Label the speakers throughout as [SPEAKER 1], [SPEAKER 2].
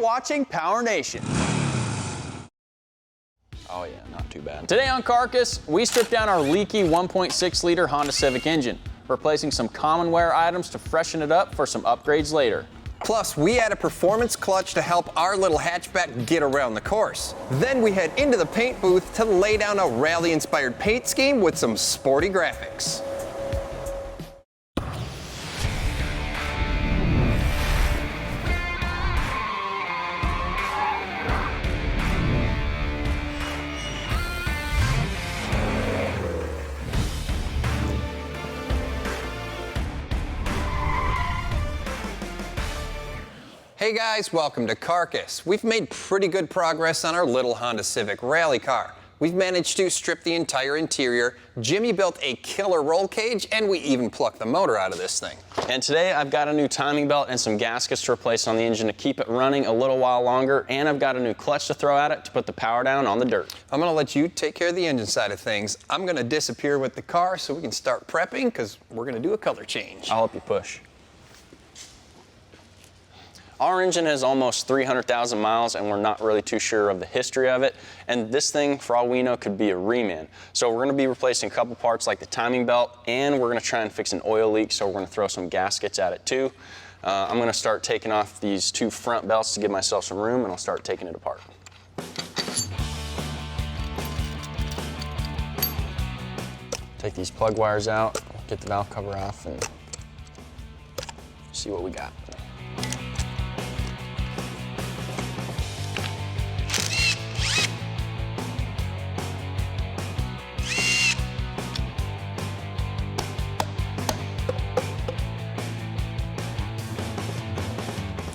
[SPEAKER 1] watching PowerNation.
[SPEAKER 2] Oh yeah, not too bad.
[SPEAKER 1] Today on Carcass, we stripped down our leaky 1.6 liter Honda Civic engine, replacing some common wear items to freshen it up for some upgrades later.
[SPEAKER 3] Plus, we add a performance clutch to help our little hatchback get around the course. Then we head into the paint booth to lay down a rally-inspired paint scheme with some sporty graphics. Hey guys, welcome to Carcass. We've made pretty good progress on our little Honda Civic rally car. We've managed to strip the entire interior, Jimmy built a killer roll cage, and we even plucked the motor out of this thing.
[SPEAKER 2] And today I've got a new timing belt and some gaskets to replace on the engine to keep it running a little while longer, and I've got a new clutch to throw at it to put the power down on the dirt.
[SPEAKER 3] I'm gonna let you take care of the engine side of things. I'm gonna disappear with the car so we can start prepping, because we're gonna do a color change.
[SPEAKER 2] I'll help you push. Our engine has almost 300,000 miles and we're not really too sure of the history of it. And this thing, for all we know, could be a reman. So we're gonna be replacing a couple parts like the timing belt, and we're gonna try and fix an oil leak, so we're gonna throw some gaskets at it too. I'm gonna start taking off these two front belts to give myself some room, and I'll start taking it apart. Take these plug wires out, get the valve cover off, and see what we got.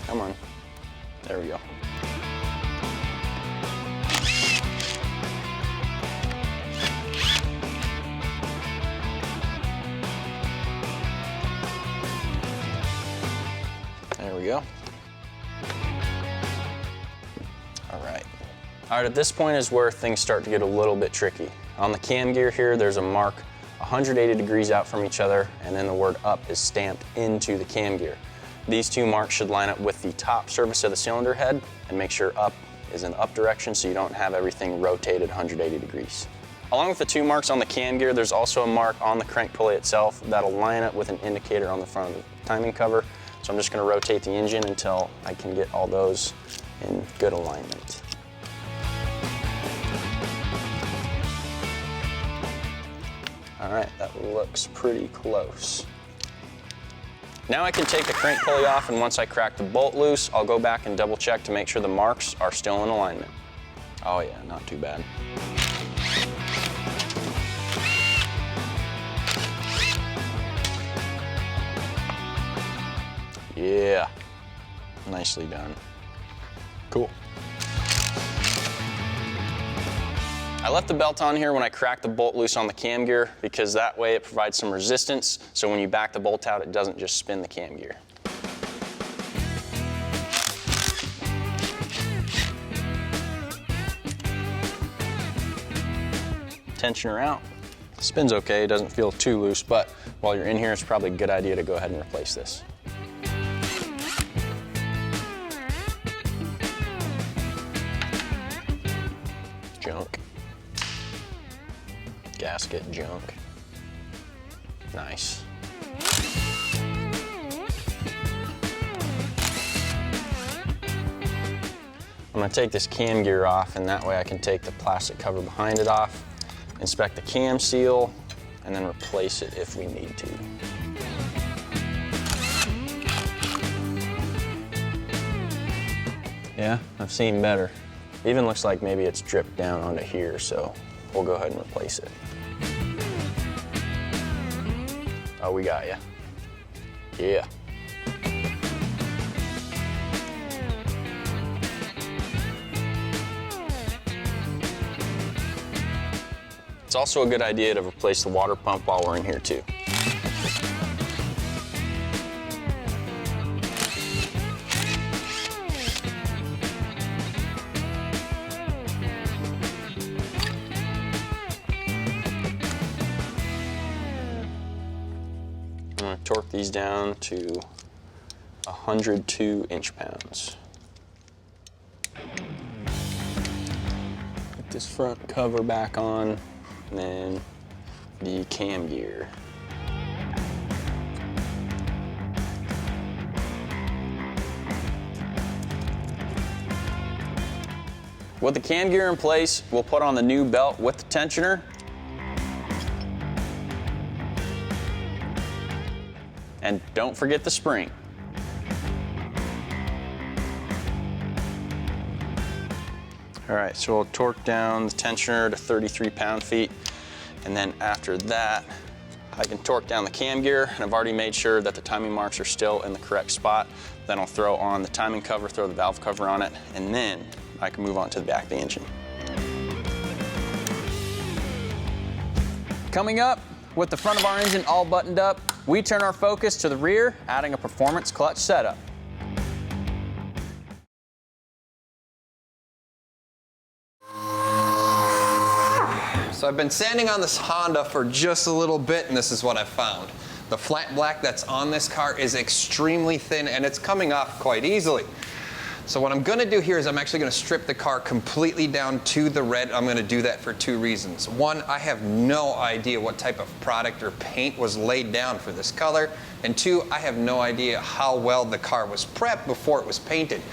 [SPEAKER 2] Come on. There we go. There we go. All right, at this point is where things start to get a little bit tricky. On the cam gear here, there's a mark 180 degrees out from each other, and then the word up is stamped into the cam gear. These two marks should line up with the top surface of the cylinder head and make sure up is in the up direction so you don't have everything rotated 180 degrees. Along with the two marks on the cam gear, there's also a mark on the crank pulley itself that'll line up with an indicator on the front of the timing cover. So I'm just gonna rotate the engine until I can get all those in good alignment. All right, that looks pretty close. Now I can take the crank pulley off, and once I crack the bolt loose, I'll go back and double check to make sure the marks are still in alignment. Oh yeah, not too bad. Yeah, nicely done. Cool. I left the belt on here when I cracked the bolt loose on the cam gear because that way it provides some resistance, so when you back the bolt out, it doesn't just spin the cam gear. Tension her out. Spins okay, it doesn't feel too loose, but while you're in here, it's probably a good idea to go ahead and replace this. Junk. Gasket junk. Nice. I'm gonna take this cam gear off, and that way I can take the plastic cover behind it off, inspect the cam seal, and then replace it if we need to. Yeah, I've seen better. Even looks like maybe it's dripped down onto here, so we'll go ahead and replace it. Oh, we got ya. Yeah. It's also a good idea to replace the water pump while we're in here too. I'm going to torque these down to 102 inch-pounds. Put this front cover back on, and then the cam gear. With the cam gear in place, we'll put on the new belt with the tensioner. And don't forget the spring. All right, so we'll torque down the tensioner to 33 pound-feet, and then after that, I can torque down the cam gear, and I've already made sure that the timing marks are still in the correct spot. Then I'll throw on the timing cover, throw the valve cover on it, and then I can move on to the back of the engine.
[SPEAKER 1] Coming up, with the front of our engine all buttoned up, we turn our focus to the rear, adding a performance clutch setup.
[SPEAKER 3] So I've been sanding on this Honda for just a little bit, and this is what I found. The flat black that's on this car is extremely thin, and it's coming off quite easily. So what I'm gonna do here is I'm actually gonna strip the car completely down to the red. I'm gonna do that for two reasons. One, I have no idea what type of product or paint was laid down for this color. And two, I have no idea how well the car was prepped before it was painted.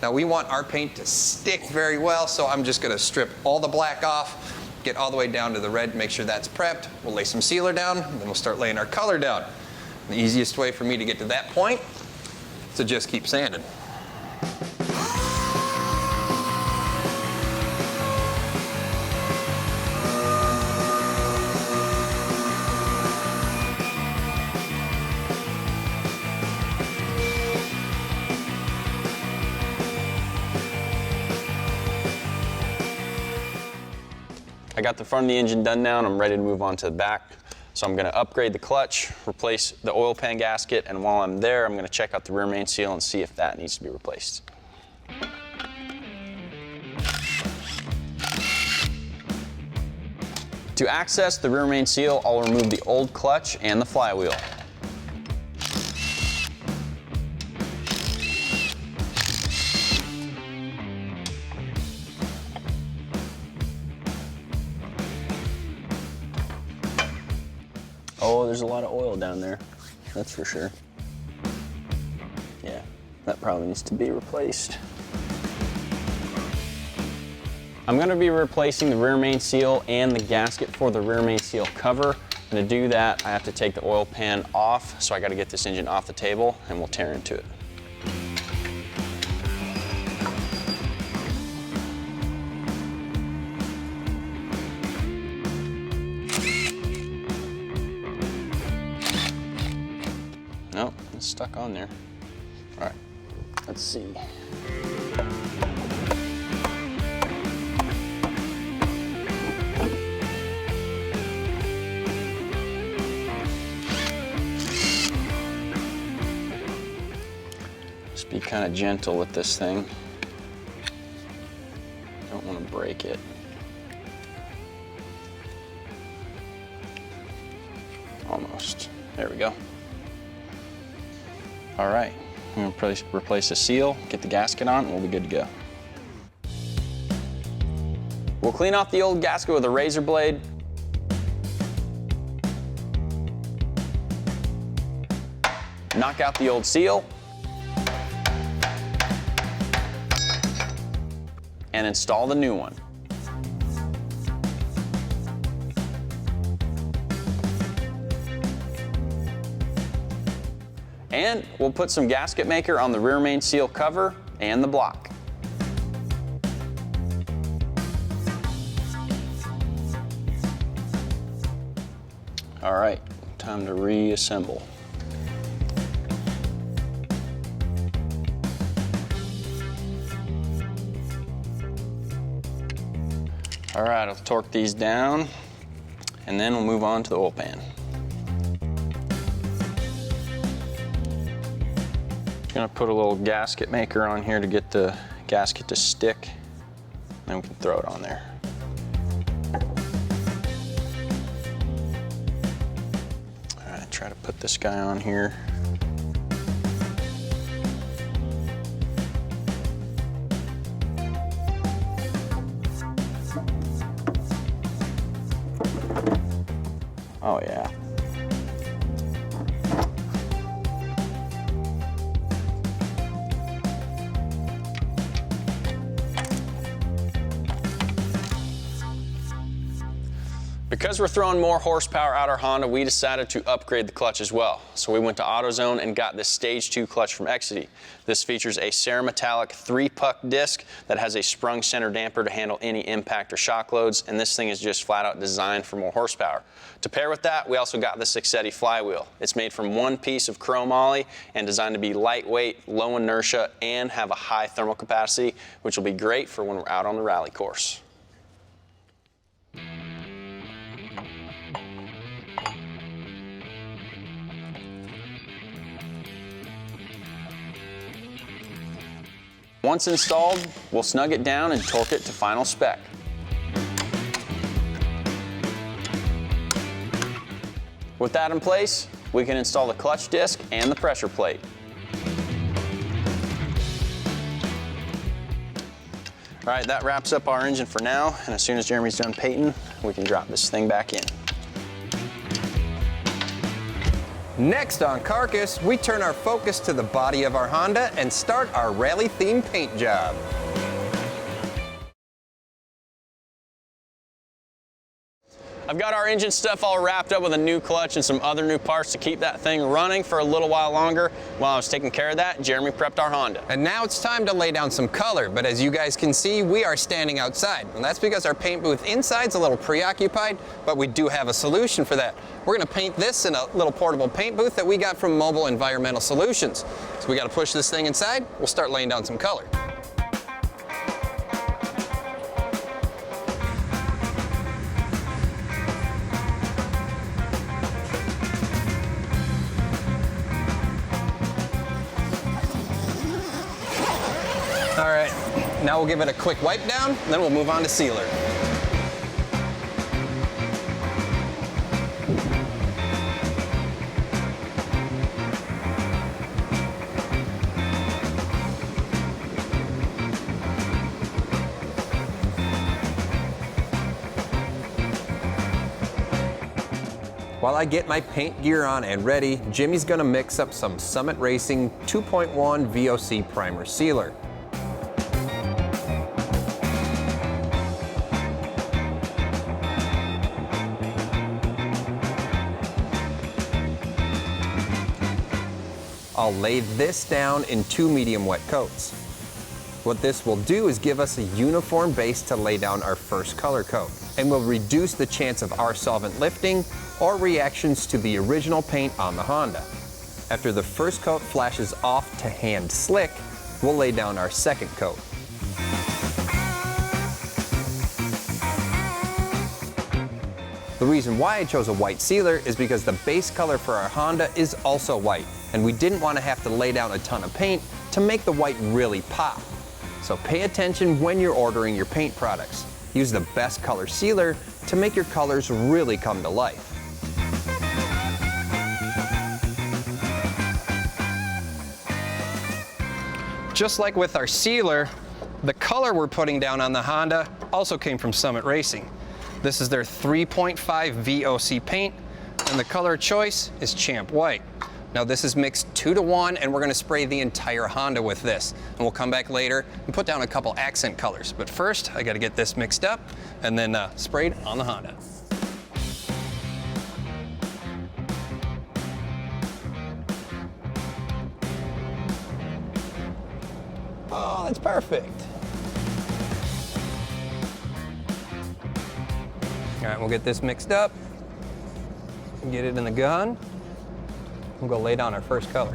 [SPEAKER 3] Now we want our paint to stick very well, so I'm just gonna strip all the black off, get all the way down to the red, make sure that's prepped. We'll lay some sealer down, and then we'll start laying our color down. The easiest way for me to get to that point is to just keep sanding.
[SPEAKER 2] I got the front of the engine done now, and I'm ready to move on to the back. So I'm gonna upgrade the clutch, replace the oil pan gasket, and while I'm there, I'm gonna check out the rear main seal and see if that needs to be replaced. To access the rear main seal, I'll remove the old clutch and the flywheel. Oh, there's a lot of oil down there, that's for sure. Yeah, that probably needs to be replaced. I'm gonna be replacing the rear main seal and the gasket for the rear main seal cover. And to do that, I have to take the oil pan off, so I gotta get this engine off the table and we'll tear into it. Nope, it's stuck on there. All right, let's see. Just be kind of gentle with this thing. Don't want to break it. Almost. There we go. All right, I'm gonna replace the seal, get the gasket on, and we'll be good to go. We'll clean off the old gasket with a razor blade. Knock out the old seal. And install the new one. And we'll put some gasket maker on the rear main seal cover and the block. All right, time to reassemble. All right, I'll torque these down, and then we'll move on to the oil pan. Gonna put a little gasket maker on here to get the gasket to stick, then we can throw it on there. All right, try to put this guy on here. Oh yeah. Because we're throwing more horsepower at our Honda, we decided to upgrade the clutch as well. So we went to AutoZone and got this Stage 2 clutch from Exedy. This features a cerametallic 3-puck disc that has a sprung center damper to handle any impact or shock loads, and this thing is just flat out designed for more horsepower. To pair with that, we also got this Exedy Flywheel. It's made from one piece of chromoly and designed to be lightweight, low inertia, and have a high thermal capacity, which will be great for when we're out on the rally course. Once installed, we'll snug it down and torque it to final spec. With that in place, we can install the clutch disc and the pressure plate. All right, that wraps up our engine for now, and as soon as Jeremy's done painting, we can drop this thing back in.
[SPEAKER 3] Next on Carcass, we turn our focus to the body of our Honda and start our rally-themed paint job.
[SPEAKER 2] I've got our engine stuff all wrapped up with a new clutch and some other new parts to keep that thing running for a little while longer. While I was taking care of that, Jeremy prepped our Honda.
[SPEAKER 3] And now it's time to lay down some color, but as you guys can see, we are standing outside. And that's because our paint booth inside's a little preoccupied, but we do have a solution for that. We're gonna paint this in a little portable paint booth that we got from Mobile Environmental Solutions. So we gotta push this thing inside, we'll start laying down some color. All right, now we'll give it a quick wipe down, then we'll move on to sealer. While I get my paint gear on and ready, Jimmy's gonna mix up some Summit Racing 2.1 VOC primer sealer. I'll lay this down in 2 medium wet coats. What this will do is give us a uniform base to lay down our first color coat, and will reduce the chance of our solvent lifting or reactions to the original paint on the Honda. After the first coat flashes off to hand slick, we'll lay down our second coat. The reason why I chose a white sealer is because the base color for our Honda is also white, and we didn't want to have to lay down a ton of paint to make the white really pop. So pay attention when you're ordering your paint products. Use the best color sealer to make your colors really come to life. Just like with our sealer, the color we're putting down on the Honda also came from Summit Racing. This is their 3.5 VOC paint, and the color choice is Champ White. Now this is mixed 2-to-1, and we're gonna spray the entire Honda with this. And we'll come back later and put down a couple accent colors. But first, I gotta get this mixed up and then sprayed on the Honda. Oh, that's perfect. All right, we'll get this mixed up, get it in the gun. We'll go lay down our first color.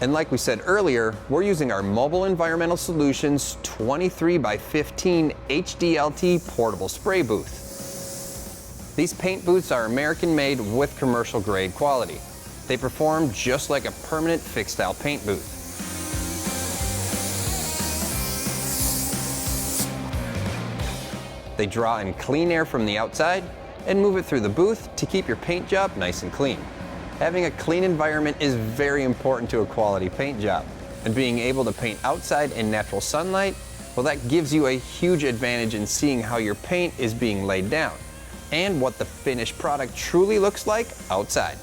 [SPEAKER 3] And like we said earlier, we're using our Mobile Environmental Solutions 23x15 HDLT portable spray booth. These paint booths are American made with commercial grade quality. They perform just like a permanent fixed style paint booth. They draw in clean air from the outside and move it through the booth to keep your paint job nice and clean. Having a clean environment is very important to a quality paint job. And being able to paint outside in natural sunlight, well, that gives you a huge advantage in seeing how your paint is being laid down and what the finished product truly looks like outside.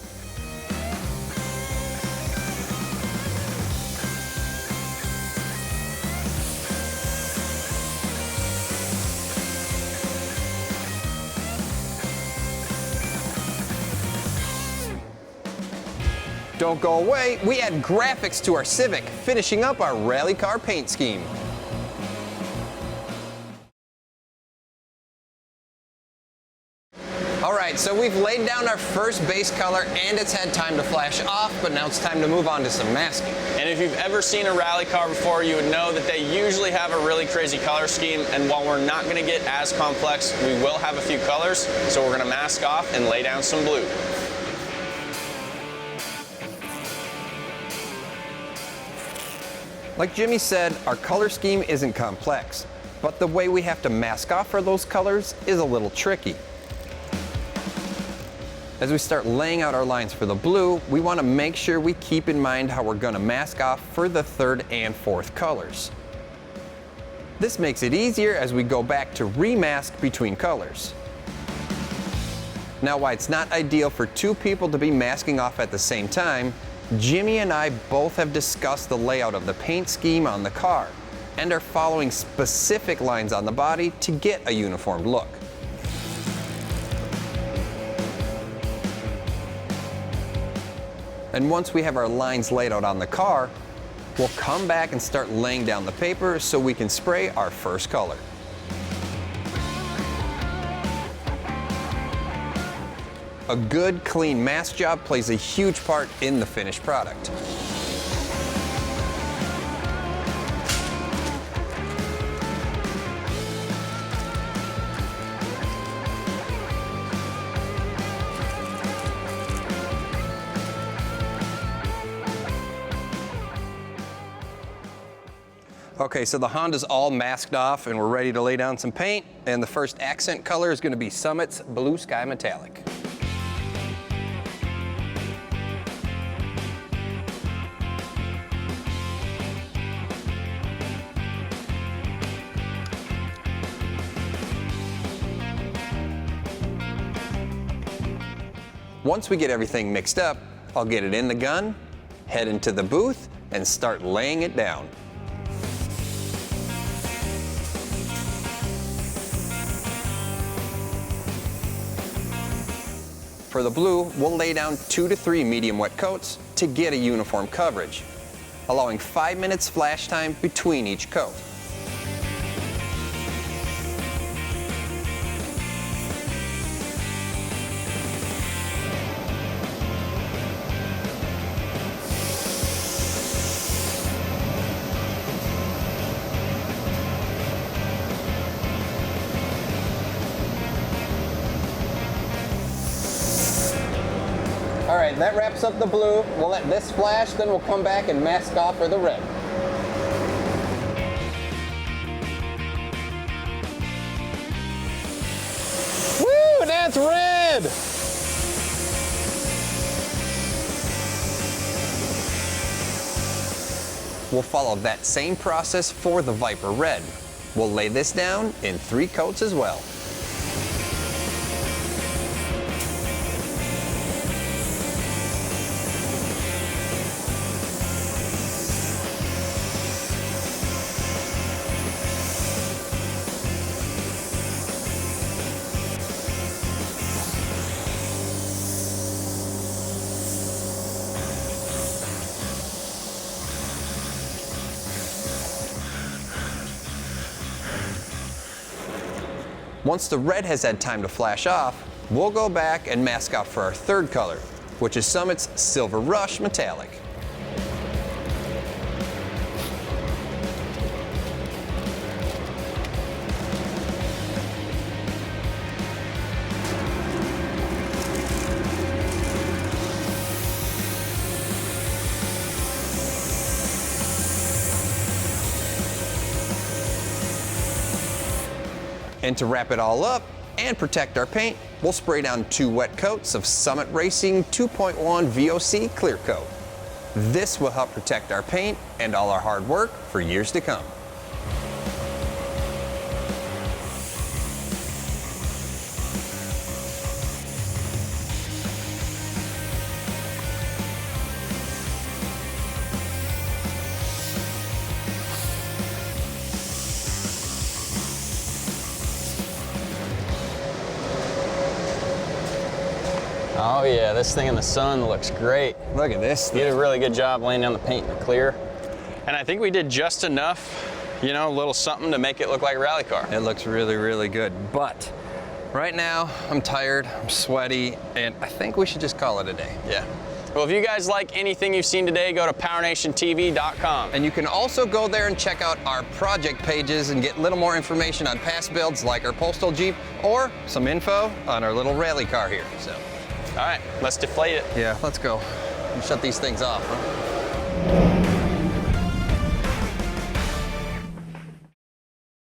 [SPEAKER 3] Don't go away, we add graphics to our Civic, finishing up our rally car paint scheme. All right, so we've laid down our first base color and it's had time to flash off, but now it's time to move on to some masking.
[SPEAKER 2] And if you've ever seen a rally car before, you would know that they usually have a really crazy color scheme, and while we're not going to get as complex, we will have a few colors, so we're going to mask off and lay down some blue.
[SPEAKER 3] Like Jimmy said, our color scheme isn't complex, but the way we have to mask off for those colors is a little tricky. As we start laying out our lines for the blue, we want to make sure we keep in mind how we're going to mask off for the third and fourth colors. This makes it easier as we go back to remask between colors. Now, while it's not ideal for two people to be masking off at the same time, Jimmy and I both have discussed the layout of the paint scheme on the car and are following specific lines on the body to get a uniformed look. And once we have our lines laid out on the car, we'll come back and start laying down the paper so we can spray our first color. A good, clean mask job plays a huge part in the finished product. Okay, so the Honda's all masked off and we're ready to lay down some paint. And the first accent color is going to be Summit's Blue Sky Metallic. Once we get everything mixed up, I'll get it in the gun, head into the booth, and start laying it down. For the blue, we'll lay down 2 to 3 medium wet coats to get a uniform coverage, allowing 5 minutes flash time between each coat. All right, that wraps up the blue. We'll let this flash, then we'll come back and mask off for the red.
[SPEAKER 4] Woo, that's red!
[SPEAKER 3] We'll follow that same process for the Viper Red. We'll lay this down in 3 coats as well. Once the red has had time to flash off, we'll go back and mask off for our third color, which is Summit's Silver Rush Metallic. And to wrap it all up and protect our paint, we'll spray down 2 wet coats of Summit Racing 2.1 VOC clear coat. This will help protect our paint and all our hard work for years to come.
[SPEAKER 2] Oh yeah, this thing in the sun looks great.
[SPEAKER 3] Look at this.
[SPEAKER 2] You did a really good job laying down the paint in the clear. And I think we did just enough, you know, a little something to make it look like a rally car.
[SPEAKER 3] It looks really, really good. But right now, I'm tired, I'm sweaty, and I think we should just call it a day.
[SPEAKER 2] Yeah. Well, if you guys like anything you've seen today, go to PowerNationTV.com.
[SPEAKER 3] And you can also go there and check out our project pages and get a little more information on past builds like our Postal Jeep or some info on our little rally car here. So,
[SPEAKER 2] all right, let's deflate it.
[SPEAKER 3] yeah, let's go. Shut these things off, huh?